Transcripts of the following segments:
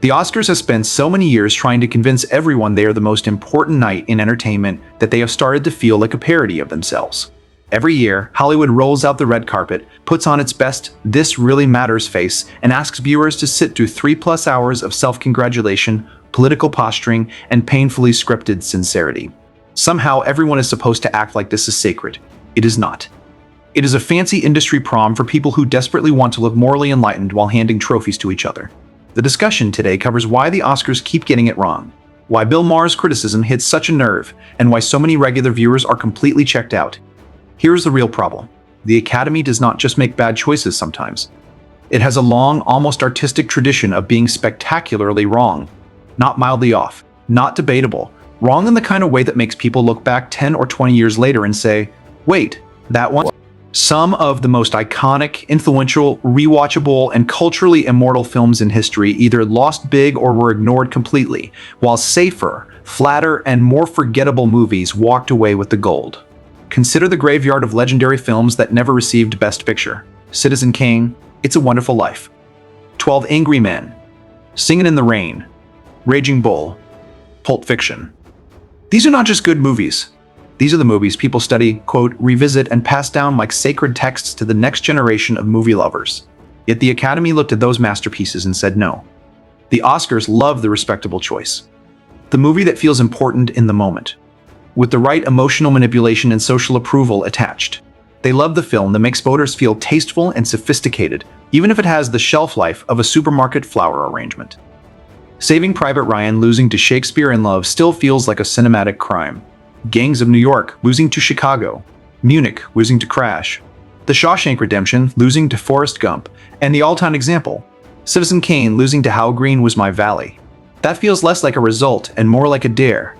The Oscars have spent so many years trying to convince everyone they are the most important night in entertainment that they have started to feel like a parody of themselves. Every year, Hollywood rolls out the red carpet, puts on its best "this really matters" face, and asks viewers to sit through 3+ hours of self-congratulation, political posturing, and painfully scripted sincerity. Somehow, everyone is supposed to act like this is sacred. It is not. It is a fancy industry prom for people who desperately want to look morally enlightened while handing trophies to each other. The discussion today covers why the Oscars keep getting it wrong, why Bill Maher's criticism hits such a nerve, and why so many regular viewers are completely checked out. Here's the real problem. The Academy does not just make bad choices sometimes. It has a long, almost artistic tradition of being spectacularly wrong. Not mildly off, not debatable, wrong in the kind of way that makes people look back 10 or 20 years later and say, wait, that one? Some of the most iconic, influential, rewatchable, and culturally immortal films in history either lost big or were ignored completely, while safer, flatter, and more forgettable movies walked away with the gold. Consider the graveyard of legendary films that never received Best Picture: Citizen Kane, It's a Wonderful Life, 12 Angry Men, Singin' in the Rain, Raging Bull, Pulp Fiction. These are not just good movies. These are the movies people study, quote, revisit, and pass down like sacred texts to the next generation of movie lovers. Yet the Academy looked at those masterpieces and said no. The Oscars love the respectable choice. The movie that feels important in the moment, with the right emotional manipulation and social approval attached. They love the film that makes voters feel tasteful and sophisticated, even if it has the shelf life of a supermarket flower arrangement. Saving Private Ryan losing to Shakespeare in Love still feels like a cinematic crime. Gangs of New York losing to Chicago, Munich losing to Crash, The Shawshank Redemption losing to Forrest Gump, and the all-time example, Citizen Kane losing to How Green Was My Valley. That feels less like a result and more like a dare.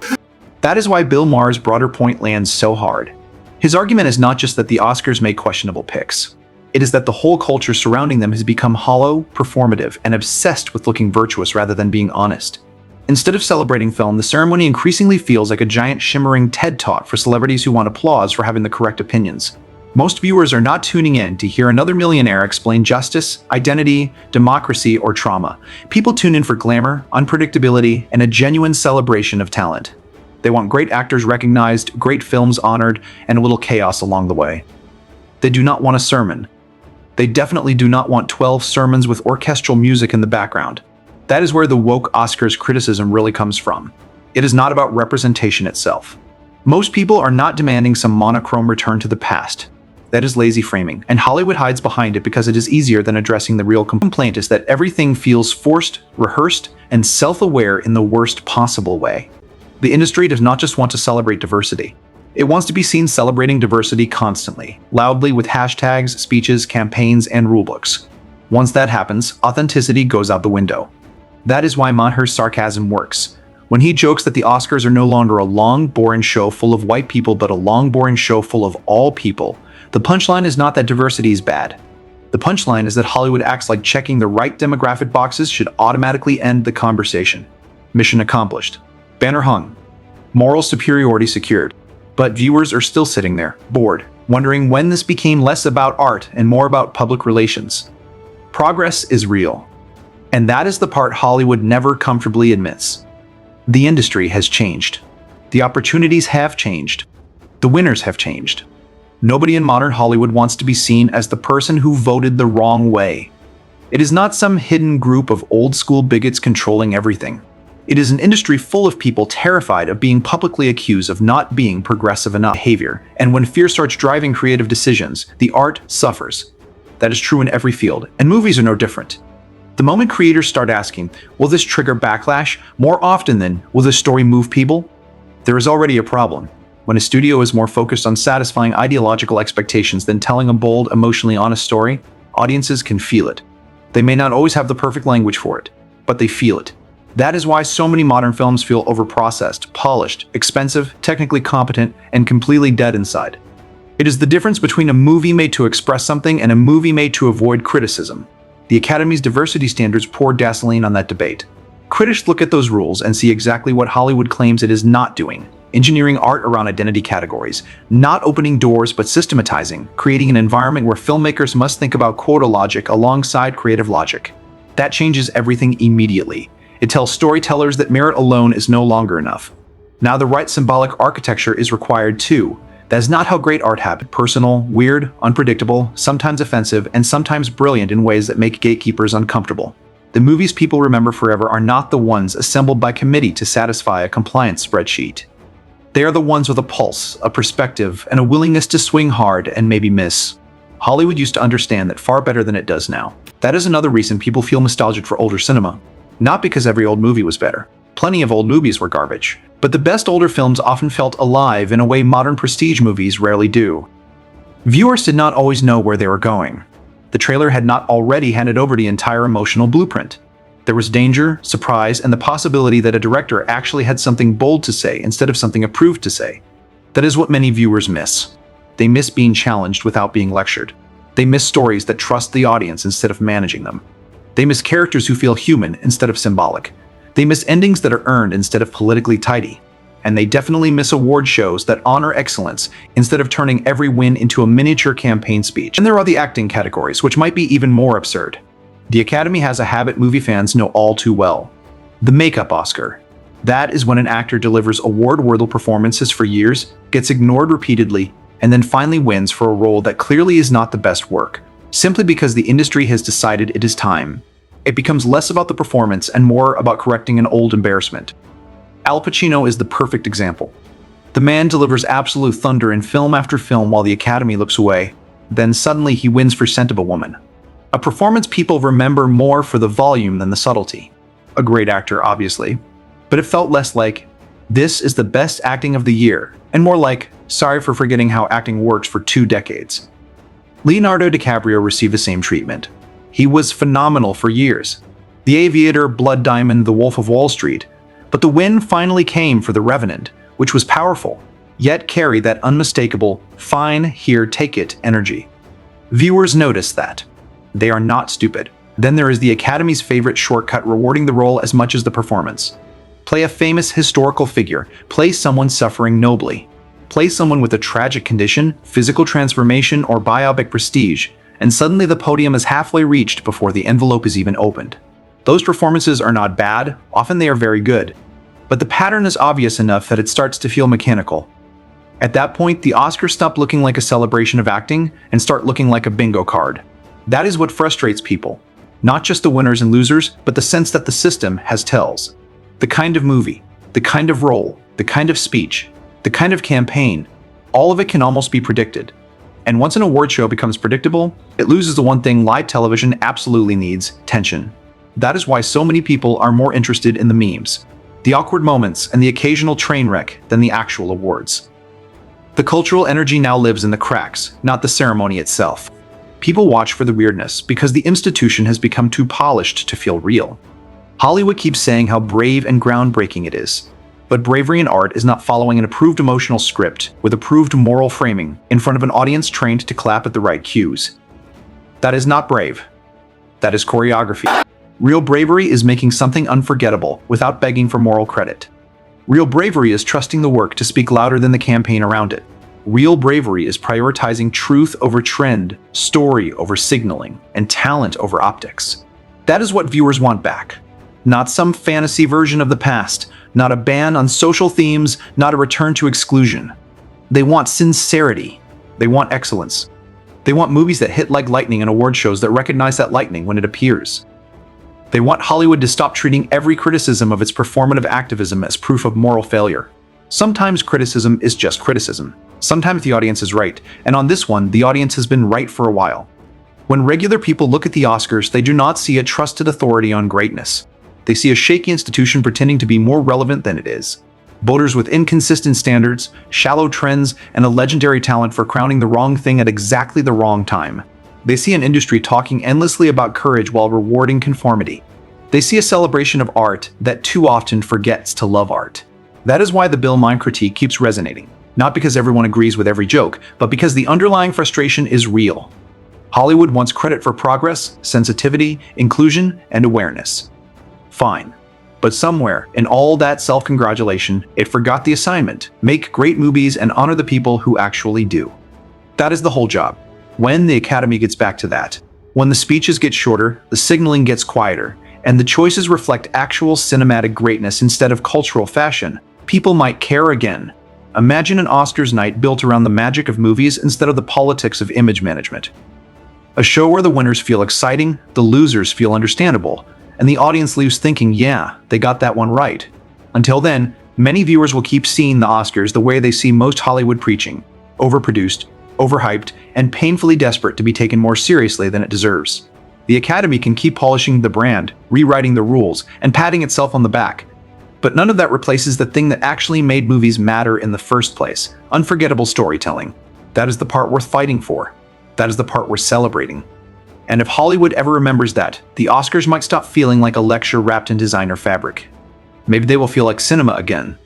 That is why Bill Maher's broader point lands so hard. His argument is not just that the Oscars make questionable picks. It is that the whole culture surrounding them has become hollow, performative, and obsessed with looking virtuous rather than being honest. Instead of celebrating film, the ceremony increasingly feels like a giant shimmering TED Talk for celebrities who want applause for having the correct opinions. Most viewers are not tuning in to hear another millionaire explain justice, identity, democracy, or trauma. People tune in for glamour, unpredictability, and a genuine celebration of talent. They want great actors recognized, great films honored, and a little chaos along the way. They do not want a sermon. They definitely do not want 12 sermons with orchestral music in the background. That is where the woke Oscars criticism really comes from. It is not about representation itself. Most people are not demanding some monochrome return to the past. That is lazy framing, and Hollywood hides behind it because it is easier than addressing the real complaint is that everything feels forced, rehearsed, and self-aware in the worst possible way. The industry does not just want to celebrate diversity. It wants to be seen celebrating diversity constantly, loudly with hashtags, speeches, campaigns, and rulebooks. Once that happens, authenticity goes out the window. That is why Maher's sarcasm works. When he jokes that the Oscars are no longer a long, boring show full of white people but a long, boring show full of all people, the punchline is not that diversity is bad. The punchline is that Hollywood acts like checking the right demographic boxes should automatically end the conversation. Mission accomplished. Banner hung. Moral superiority secured. But viewers are still sitting there, bored, wondering when this became less about art and more about public relations. Progress is real. And that is the part Hollywood never comfortably admits. The industry has changed. The opportunities have changed. The winners have changed. Nobody in modern Hollywood wants to be seen as the person who voted the wrong way. It is not some hidden group of old-school bigots controlling everything. It is an industry full of people terrified of being publicly accused of not being progressive enough behavior, and when fear starts driving creative decisions, the art suffers. That is true in every field, and movies are no different. The moment creators start asking, will this trigger backlash, more often than, will this story move people? There is already a problem. When a studio is more focused on satisfying ideological expectations than telling a bold, emotionally honest story, audiences can feel it. They may not always have the perfect language for it, but they feel it. That is why so many modern films feel overprocessed, polished, expensive, technically competent, and completely dead inside. It is the difference between a movie made to express something and a movie made to avoid criticism. The Academy's diversity standards pour gasoline on that debate. Critics look at those rules and see exactly what Hollywood claims it is not doing: engineering art around identity categories, not opening doors but systematizing, creating an environment where filmmakers must think about quota logic alongside creative logic. That changes everything immediately. It tells storytellers that merit alone is no longer enough. Now the right symbolic architecture is required too. That is not how great art happens. Personal, weird, unpredictable, sometimes offensive, and sometimes brilliant in ways that make gatekeepers uncomfortable. The movies people remember forever are not the ones assembled by committee to satisfy a compliance spreadsheet. They are the ones with a pulse, a perspective, and a willingness to swing hard and maybe miss. Hollywood used to understand that far better than it does now. That is another reason people feel nostalgic for older cinema. Not because every old movie was better. Plenty of old movies were garbage. But the best older films often felt alive in a way modern prestige movies rarely do. Viewers did not always know where they were going. The trailer had not already handed over the entire emotional blueprint. There was danger, surprise, and the possibility that a director actually had something bold to say instead of something approved to say. That is what many viewers miss. They miss being challenged without being lectured. They miss stories that trust the audience instead of managing them. They miss characters who feel human instead of symbolic. They miss endings that are earned instead of politically tidy. And they definitely miss award shows that honor excellence instead of turning every win into a miniature campaign speech. And there are the acting categories, which might be even more absurd. The Academy has a habit movie fans know all too well. The makeup Oscar. That is when an actor delivers award-worthy performances for years, gets ignored repeatedly, and then finally wins for a role that clearly is not the best work, simply because the industry has decided it is time. It becomes less about the performance and more about correcting an old embarrassment. Al Pacino is the perfect example. The man delivers absolute thunder in film after film while the Academy looks away. Then suddenly he wins for Scent of a Woman. A performance people remember more for the volume than the subtlety. A great actor, obviously. But it felt less like, this is the best acting of the year, and more like, sorry for forgetting how acting works for 2 decades. Leonardo DiCaprio received the same treatment. He was phenomenal for years. The Aviator, Blood Diamond, The Wolf of Wall Street. But the win finally came for The Revenant, which was powerful, yet carried that unmistakable, fine, here, take it energy. Viewers notice that. They are not stupid. Then there is the Academy's favorite shortcut rewarding the role as much as the performance. Play a famous historical figure, play someone suffering nobly. Play someone with a tragic condition, physical transformation, or biopic prestige, and suddenly the podium is halfway reached before the envelope is even opened. Those performances are not bad, often they are very good. But the pattern is obvious enough that it starts to feel mechanical. At that point, the Oscars stop looking like a celebration of acting and start looking like a bingo card. That is what frustrates people. Not just the winners and losers, but the sense that the system has tells. The kind of movie, the kind of role, the kind of speech, the kind of campaign, all of it can almost be predicted. And once an award show becomes predictable, it loses the one thing live television absolutely needs: tension. That is why so many people are more interested in the memes, the awkward moments, and the occasional train wreck than the actual awards. The cultural energy now lives in the cracks, not the ceremony itself. People watch for the weirdness because the institution has become too polished to feel real. Hollywood keeps saying how brave and groundbreaking it is. But bravery in art is not following an approved emotional script with approved moral framing in front of an audience trained to clap at the right cues. That is not brave. That is choreography. Real bravery is making something unforgettable without begging for moral credit. Real bravery is trusting the work to speak louder than the campaign around it. Real bravery is prioritizing truth over trend, story over signaling, and talent over optics. That is what viewers want back. Not some fantasy version of the past, not a ban on social themes, not a return to exclusion. They want sincerity. They want excellence. They want movies that hit like lightning and award shows that recognize that lightning when it appears. They want Hollywood to stop treating every criticism of its performative activism as proof of moral failure. Sometimes criticism is just criticism. Sometimes the audience is right, and on this one, the audience has been right for a while. When regular people look at the Oscars, they do not see a trusted authority on greatness. They see a shaky institution pretending to be more relevant than it is. Voters with inconsistent standards, shallow trends, and a legendary talent for crowning the wrong thing at exactly the wrong time. They see an industry talking endlessly about courage while rewarding conformity. They see a celebration of art that too often forgets to love art. That is why the Bill Maher critique keeps resonating. Not because everyone agrees with every joke, but because the underlying frustration is real. Hollywood wants credit for progress, sensitivity, inclusion, and awareness. Fine. But somewhere, in all that self-congratulation, it forgot the assignment: make great movies and honor the people who actually do. That is the whole job. When the Academy gets back to that, When the speeches get shorter, the signaling gets quieter, and the choices reflect actual cinematic greatness instead of cultural fashion, people might care again. Imagine an Oscars night built around the magic of movies instead of the politics of image management. A show where the winners feel exciting, the losers feel understandable, and the audience leaves thinking, yeah, they got that one right. Until then, many viewers will keep seeing the Oscars the way they see most Hollywood preaching: overproduced, overhyped, and painfully desperate to be taken more seriously than it deserves. The Academy can keep polishing the brand, rewriting the rules, and patting itself on the back. But none of that replaces the thing that actually made movies matter in the first place: unforgettable storytelling. That is the part worth fighting for. That is the part worth celebrating. And if Hollywood ever remembers that, the Oscars might stop feeling like a lecture wrapped in designer fabric. Maybe they will feel like cinema again,